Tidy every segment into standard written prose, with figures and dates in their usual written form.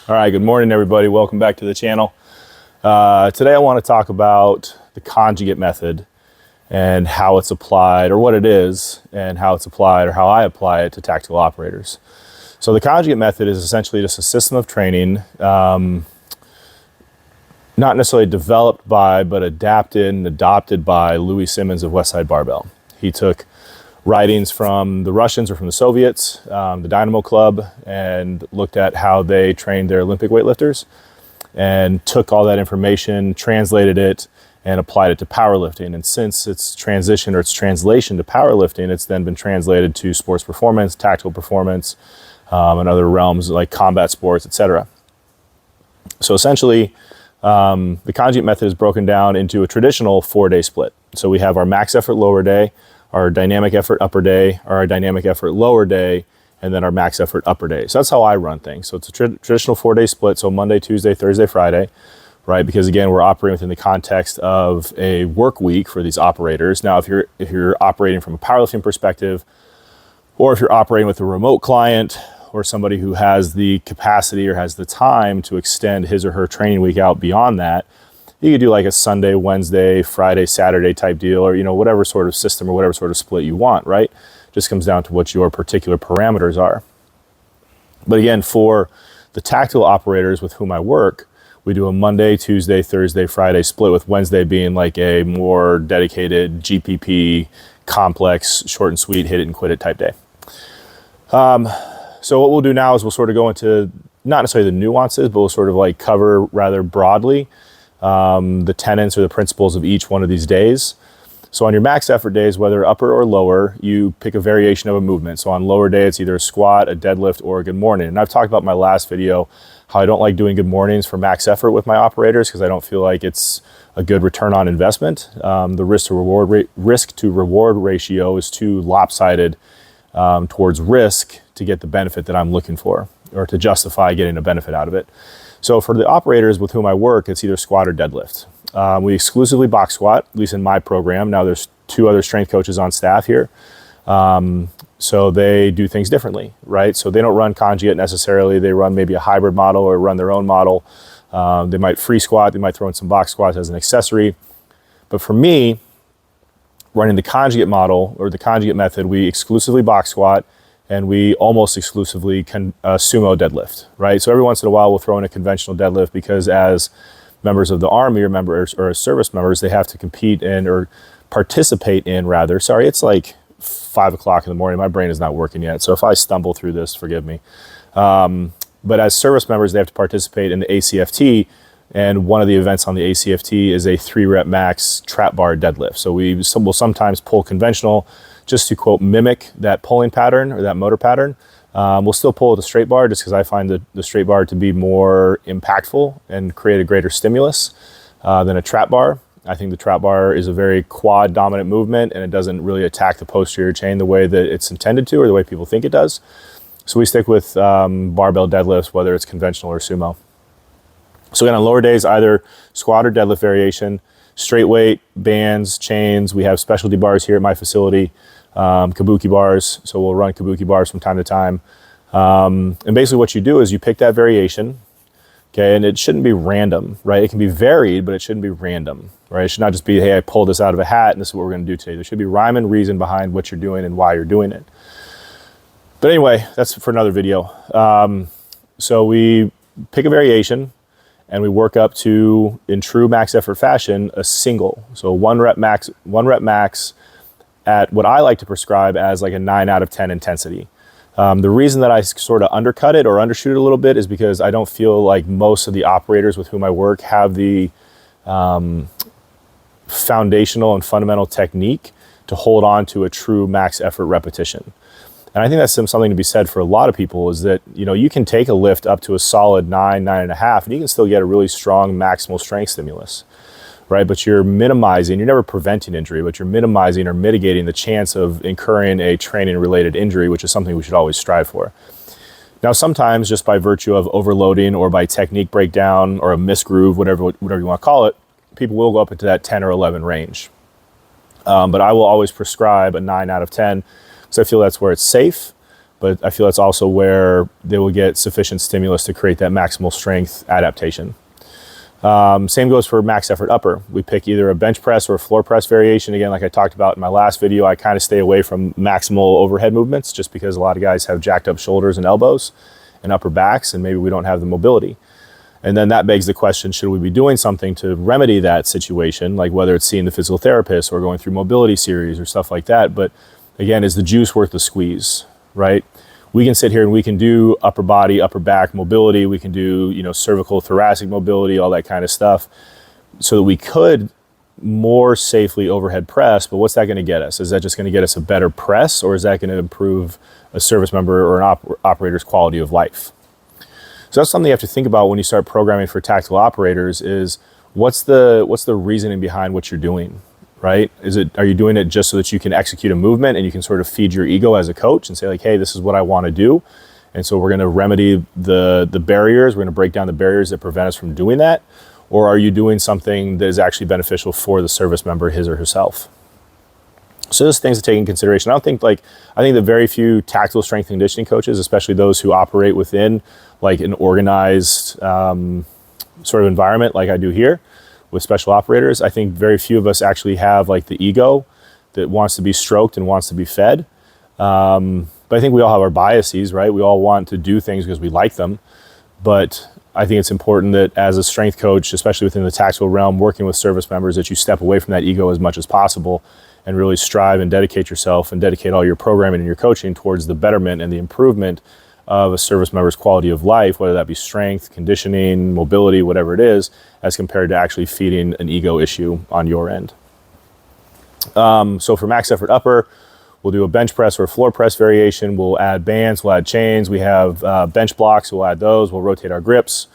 All right, good morning, everybody. Welcome back to the channel. Today I want to talk about the conjugate method and how it's applied, or what it is, and how it's applied, or how I apply it to tactical operators. So the conjugate method is essentially just a system of training, not necessarily developed by, but adapted and adopted by Louis Simmons of Westside Barbell. He took writings from the Russians or from the Soviets, the Dynamo Club, and looked at how they trained their Olympic weightlifters and took all that information, translated it, and applied it to powerlifting. And since its transition or its translation to powerlifting, it's then been translated to sports performance, tactical performance, and other realms like combat sports, etc. So essentially, the conjugate method is broken down into a traditional 4-day split. So we have our max effort lower day, our dynamic effort upper day, or our dynamic effort lower day, and then our max effort upper day. So that's how I run things. So it's a traditional 4-day split. So Monday, Tuesday, Thursday, Friday, right? Because again, we're operating within the context of a work week for these operators. Now, if you're operating from a powerlifting perspective, or if you're operating with a remote client or somebody who has the capacity or has the time to extend his or her training week out beyond that, you could do like a Sunday, Wednesday, Friday, Saturday type deal, or whatever sort of system or whatever sort of split you want, right? Just comes down to what your particular parameters are. But again, for the tactical operators with whom I work, we do a Monday, Tuesday, Thursday, Friday split, with Wednesday being like a more dedicated GPP, complex, short and sweet, hit it and quit it type day. So what we'll do now is we'll sort of go into not necessarily the nuances, but we'll sort of like cover rather broadly the tenets or the principles of each one of these days. So on your max effort days, whether upper or lower, you pick a variation of a movement. So on lower day, it's either a squat, a deadlift, or a good morning. And I've talked about in my last video how I don't like doing good mornings for max effort with my operators because I don't feel like it's a good return on investment. The risk to reward ratio is too lopsided towards risk to get the benefit that I'm looking for, or to justify getting a benefit out of it. So for the operators with whom I work, it's either squat or deadlift. We exclusively box squat, at least in my program. Now there's 2 other strength coaches on staff here. So they do things differently, right? So they don't run conjugate necessarily. They run maybe a hybrid model or run their own model. They might free squat. They might throw in some box squats as an accessory. But for me, running the conjugate model or the conjugate method, we exclusively box squat, and we almost exclusively sumo deadlift, right? So every once in a while, we'll throw in a conventional deadlift because as members of the Army or members or service members, they have to compete in or participate in rather. Sorry, it's like 5 o'clock in the morning. My brain is not working yet. So if I stumble through this, forgive me. But as service members, they have to participate in the ACFT. And one of the events on the ACFT is a 3-rep max trap bar deadlift. So we will sometimes pull conventional just to, quote, mimic that pulling pattern or that motor pattern. We'll still pull with a straight bar just because I find the straight bar to be more impactful and create a greater stimulus than a trap bar. I think the trap bar is a very quad dominant movement, and it doesn't really attack the posterior chain the way that it's intended to or the way people think it does. So we stick with barbell deadlifts, whether it's conventional or sumo. So again, on lower days, either squat or deadlift variation, straight weight, bands, chains. We have specialty bars here at my facility, kabuki bars. So we'll run kabuki bars from time to time. And basically what you do is you pick that variation, okay, and it shouldn't be random, right? It can be varied, but it shouldn't be random, right? It should not just be, hey, I pulled this out of a hat and this is what we're gonna do today. There should be rhyme and reason behind what you're doing and why you're doing it. But anyway, that's for another video. So we pick a variation, and we work up to, in true max effort fashion, a single. So one rep max at what I like to prescribe as like a 9 out of 10 intensity. The reason that I sort of undercut it or undershoot it a little bit is because I don't feel like most of the operators with whom I work have the foundational and fundamental technique to hold on to a true max effort repetition. And I think that's something to be said for a lot of people, is that, you can take a lift up to a solid 9, 9.5, and you can still get a really strong maximal strength stimulus, right? But you're minimizing, you're never preventing injury, but you're minimizing or mitigating the chance of incurring a training related injury, which is something we should always strive for. Now, sometimes just by virtue of overloading or by technique breakdown or a misgroove, whatever you want to call it, people will go up into that 10 or 11 range. But I will always prescribe a 9 out of 10 because I feel that's where it's safe, but I feel that's also where they will get sufficient stimulus to create that maximal strength adaptation. Same goes for max effort upper. We pick either a bench press or a floor press variation. Again, like I talked about in my last video, I kind of stay away from maximal overhead movements just because a lot of guys have jacked up shoulders and elbows and upper backs, and maybe we don't have the mobility. And then that begs the question, should we be doing something to remedy that situation, like whether it's seeing the physical therapist or going through mobility series or stuff like that. But again, is the juice worth the squeeze, right? We can sit here and we can do upper body, upper back mobility. We can do, cervical, thoracic mobility, all that kind of stuff, so that we could more safely overhead press. But what's that going to get us? Is that just going to get us a better press, or is that going to improve a service member or an operator's quality of life? So that's something you have to think about when you start programming for tactical operators is what's the reasoning behind what you're doing, right? Are you doing it just so that you can execute a movement and you can sort of feed your ego as a coach and say like, hey, this is what I want to do. And so we're going to remedy the barriers. We're going to break down the barriers that prevent us from doing that. Or are you doing something that is actually beneficial for the service member, his or herself? So those things to take in consideration. I think that very few tactical strength and conditioning coaches, especially those who operate within like an organized sort of environment like I do here with special operators, I think very few of us actually have like the ego that wants to be stroked and wants to be fed. But I think we all have our biases, right? We all want to do things because we like them. But I think it's important that as a strength coach, especially within the tactical realm, working with service members, that you step away from that ego as much as possible and really strive and dedicate yourself and dedicate all your programming and your coaching towards the betterment and the improvement of a service member's quality of life, whether that be strength, conditioning, mobility, whatever it is, as compared to actually feeding an ego issue on your end. So for max effort upper, we'll do a bench press or a floor press variation. We'll add bands, we'll add chains. We have bench blocks, we'll add those. We'll rotate our grips.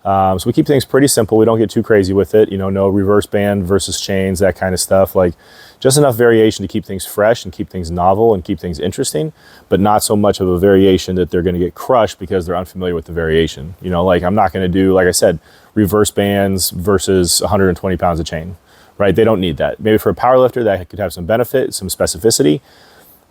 So we keep things pretty simple. We don't get too crazy with it. No reverse band versus chains, that kind of stuff. Like just enough variation to keep things fresh and keep things novel and keep things interesting, but not so much of a variation that they're going to get crushed because they're unfamiliar with the variation. Like I'm not going to do, like I said, reverse bands versus 120 pounds of chain, right? They don't need that. Maybe for a power lifter that could have some benefit, some specificity,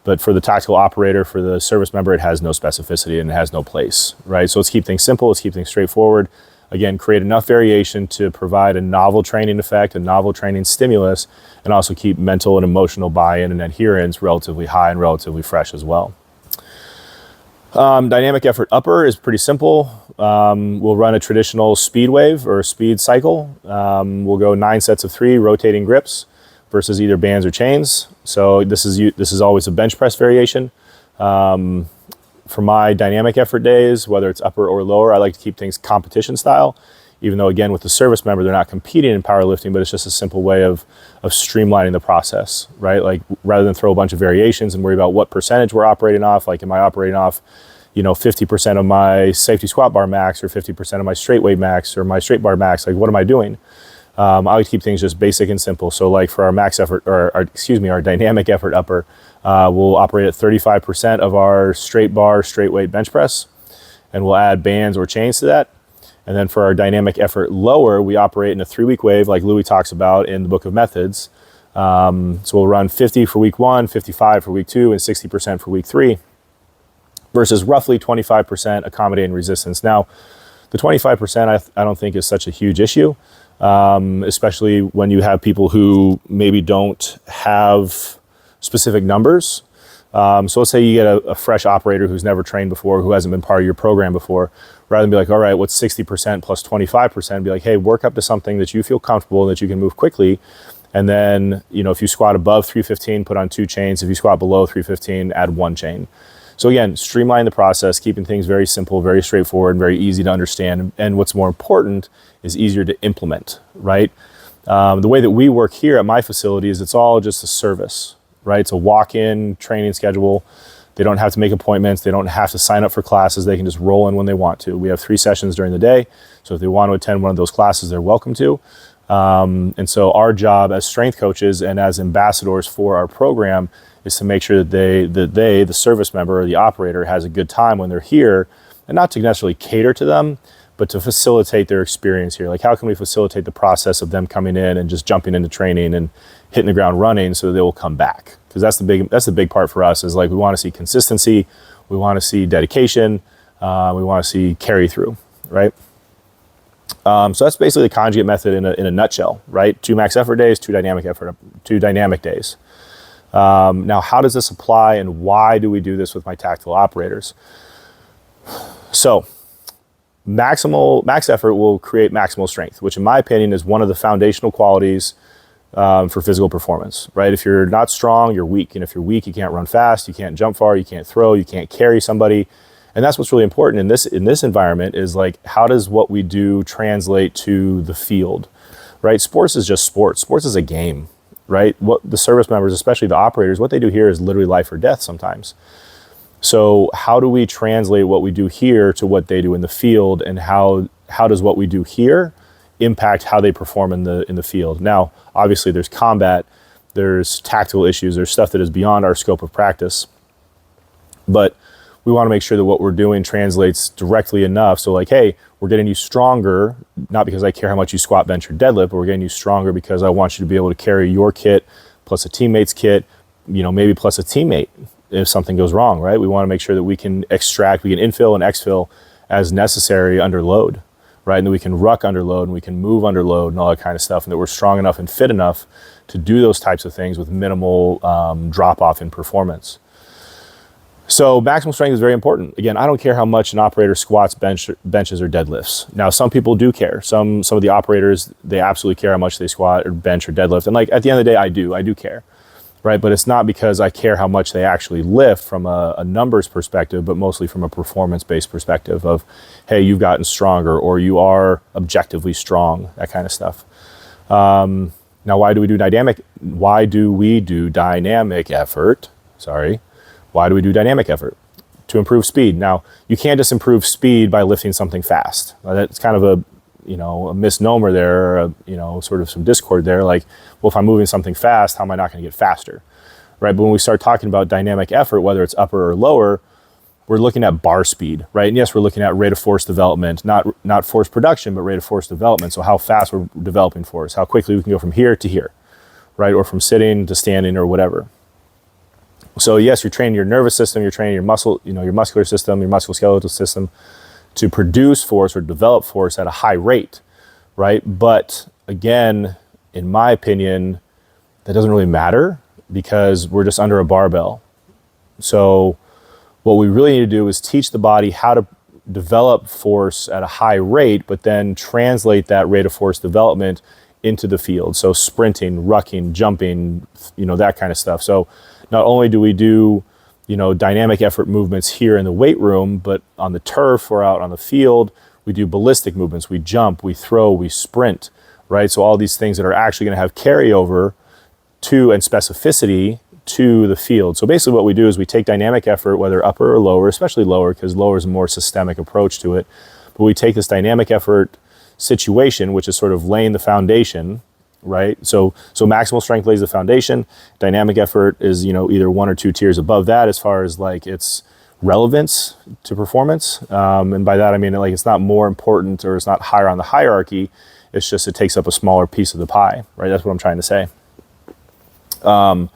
but for the tactical operator, for the service member, it has no specificity and it has no place, right? So let's keep things simple. Let's keep things straightforward. Again, create enough variation to provide a novel training effect, a novel training stimulus, and also keep mental and emotional buy-in and adherence relatively high and relatively fresh as well. Dynamic effort upper is pretty simple. We'll run a traditional speed wave or speed cycle. We'll go 9 sets of 3 rotating grips versus either bands or chains. So this is always a bench press variation. For my dynamic effort days, whether it's upper or lower, I like to keep things competition style, even though again with the service member, they're not competing in powerlifting, but it's just a simple way of streamlining the process, right? Like rather than throw a bunch of variations and worry about what percentage we're operating off, like am I operating off 50% of my safety squat bar max or 50% of my straight weight max or my straight bar max, like what am I doing? I like to keep things just basic and simple. So like for our max effort, our dynamic effort upper, we'll operate at 35% of our straight bar, straight weight bench press, and we'll add bands or chains to that. And then for our dynamic effort lower, we operate in a 3-week wave like Louis talks about in the Book of Methods. So we'll run 50 for week 1, 55 for week 2, and 60% for week 3 versus roughly 25% accommodating resistance. Now, the 25% I don't think is such a huge issue. Especially when you have people who maybe don't have specific numbers. So let's say you get a fresh operator who's never trained before, who hasn't been part of your program before, rather than be like, all right, what's 60% plus 25%? Be like, hey, work up to something that you feel comfortable and that you can move quickly. And then, if you squat above 315, put on 2 chains. If you squat below 315, add 1 chain. So again, streamline the process, keeping things very simple, very straightforward, and very easy to understand. And what's more important is easier to implement, right? The way that we work here at my facility is it's all just a service, right? It's a walk-in training schedule. They don't have to make appointments. They don't have to sign up for classes. They can just roll in when they want to. We have 3 sessions during the day. So if they want to attend one of those classes, they're welcome to. And so our job as strength coaches and as ambassadors for our program is to make sure that the service member or the operator has a good time when they're here, and not to necessarily cater to them, but to facilitate their experience here. Like how can we facilitate the process of them coming in and just jumping into training and hitting the ground running so they will come back? Because that's the big part for us is like we want to see consistency. We want to see dedication. We want to see carry through, right? So that's basically the conjugate method in a nutshell, right? 2 max effort days, 2 dynamic days. Now, how does this apply, and why do we do this with my tactical operators? So, max effort will create maximal strength, which in my opinion is one of the foundational qualities for physical performance, right? If you're not strong, you're weak. And if you're weak, you can't run fast, you can't jump far, you can't throw, you can't carry somebody. And that's what's really important in this environment is like, how does what we do translate to the field, right? Sports is just sports. Sports is a game, right? What the service members, especially the operators, what they do here is literally life or death sometimes. So how do we translate what we do here to what they do in the field, and how does what we do here impact how they perform in the field? Now, obviously there's combat, there's tactical issues, there's stuff that is beyond our scope of practice, but we want to make sure that what we're doing translates directly enough. So like, hey, we're getting you stronger, not because I care how much you squat, bench, or deadlift, but we're getting you stronger because I want you to be able to carry your kit plus a teammate's kit, maybe plus a teammate if something goes wrong, right? We want to make sure that we can infill and exfil as necessary under load, right? And that we can ruck under load, and we can move under load and all that kind of stuff, and that we're strong enough and fit enough to do those types of things with minimal drop off in performance. So maximal strength is very important. Again, I don't care how much an operator squats, benches, or deadlifts. Now, some people do care. Some of the operators, they absolutely care how much they squat or bench or deadlift. And like at the end of the day, I do care, right? But it's not because I care how much they actually lift from a numbers perspective, but mostly from a performance-based perspective of, hey, you've gotten stronger, or you are objectively strong, that kind of stuff. Now, why do we do dynamic effort? Why do we do dynamic effort? To improve speed. Now, you can't just improve speed by lifting something fast. That's kind of a misnomer there, or sort of some discord there. Like, well, if I'm moving something fast, how am I not going to get faster, right? But when we start talking about dynamic effort, whether it's upper or lower, we're looking at bar speed, right? And yes, we're looking at rate of force development, not force production, but rate of force development. So how fast we're developing force, how quickly we can go from here to here, right? Or from sitting to standing or whatever. So yes, you're training your nervous system, you're training your your muscular system, your musculoskeletal system to produce force or develop force at a high rate, right? But again, in my opinion, that doesn't really matter because we're just under a barbell. So what we really need to do is teach the body how to develop force at a high rate, but then translate that rate of force development into the field. So sprinting, rucking, jumping, that kind of stuff. So not only do we do, dynamic effort movements here in the weight room, but on the turf or out on the field, we do ballistic movements. We jump, we throw, we sprint, right? So all these things that are actually going to have carryover to and specificity to the field. So basically what we do is we take dynamic effort, whether upper or lower, especially lower, because lower is a more systemic approach to it. But we take this dynamic effort situation, which is sort of laying the foundation, right? So maximal strength lays the foundation. Dynamic effort is, either 1 or 2 tiers above that as far as like its relevance to performance. And by that, I mean, like, it's not more important or it's not higher on the hierarchy. It's just, it takes up a smaller piece of the pie, right? That's what I'm trying to say. So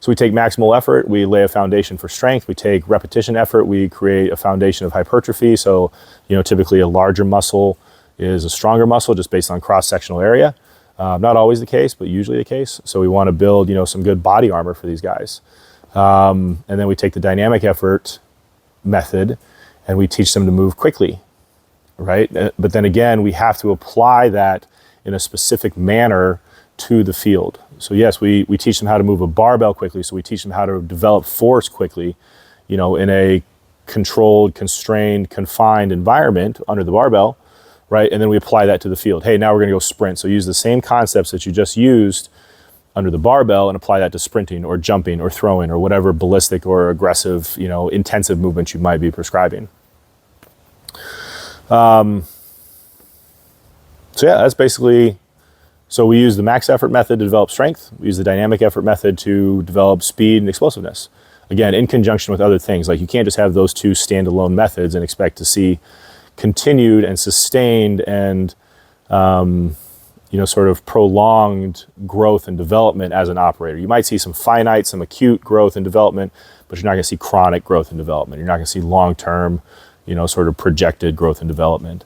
we take maximal effort, we lay a foundation for strength. We take repetition effort, we create a foundation of hypertrophy. So, typically a larger muscle is a stronger muscle just based on cross-sectional area. Not always the case, but usually the case. So we want to build, some good body armor for these guys. And then we take the dynamic effort method and we teach them to move quickly, right? But then again, we have to apply that in a specific manner to the field. So yes, we teach them how to move a barbell quickly. So we teach them how to develop force quickly, in a controlled, constrained, confined environment under the barbell. Right? And then we apply that to the field. Hey, now we're going to go sprint. So use the same concepts that you just used under the barbell and apply that to sprinting or jumping or throwing or whatever ballistic or aggressive, intensive movement you might be prescribing. So yeah, that's basically, so we use the max effort method to develop strength. We use the dynamic effort method to develop speed and explosiveness. Again, in conjunction with other things. Like, you can't just have those two standalone methods and expect to see continued and sustained and sort of prolonged growth and development as an operator. You might see some finite, some acute growth and development, but you're not going to see chronic growth and development. You're not going to see long-term, sort of projected growth and development.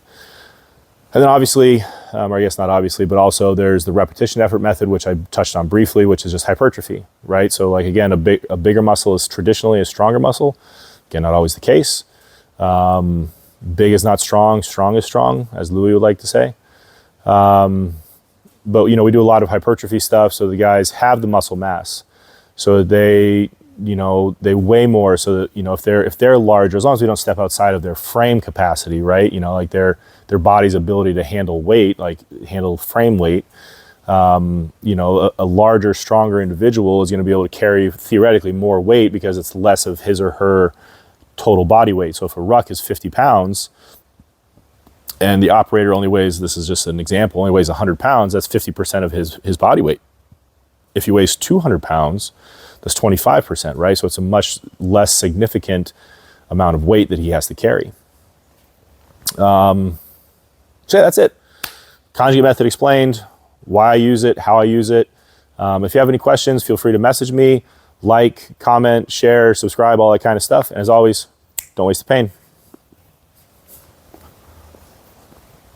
And then obviously, or I guess not obviously, but also there's the repetition effort method, which I touched on briefly, which is just hypertrophy, right? So like, again, a bigger muscle is traditionally a stronger muscle. Again, not always the case. Big is not strong, strong is strong, as Louis would like to say. But, we do a lot of hypertrophy stuff. So the guys have the muscle mass. So they weigh more. So that, if they're larger, as long as we don't step outside of their frame capacity, right? Like their body's ability to handle weight, like handle frame weight, a larger, stronger individual is going to be able to carry theoretically more weight because it's less of his or her total body weight. So if a ruck is 50 pounds, and the operator only weighs, this is just an example, only weighs 100 pounds, that's 50% of his body weight. If he weighs 200 pounds, that's 25%, right? So it's a much less significant amount of weight that he has to carry. So yeah, that's it. Conjugate method explained, why I use it, how I use it. If you have any questions, feel free to message me, like, comment, share, subscribe, all that kind of stuff. And as always, don't waste the pain.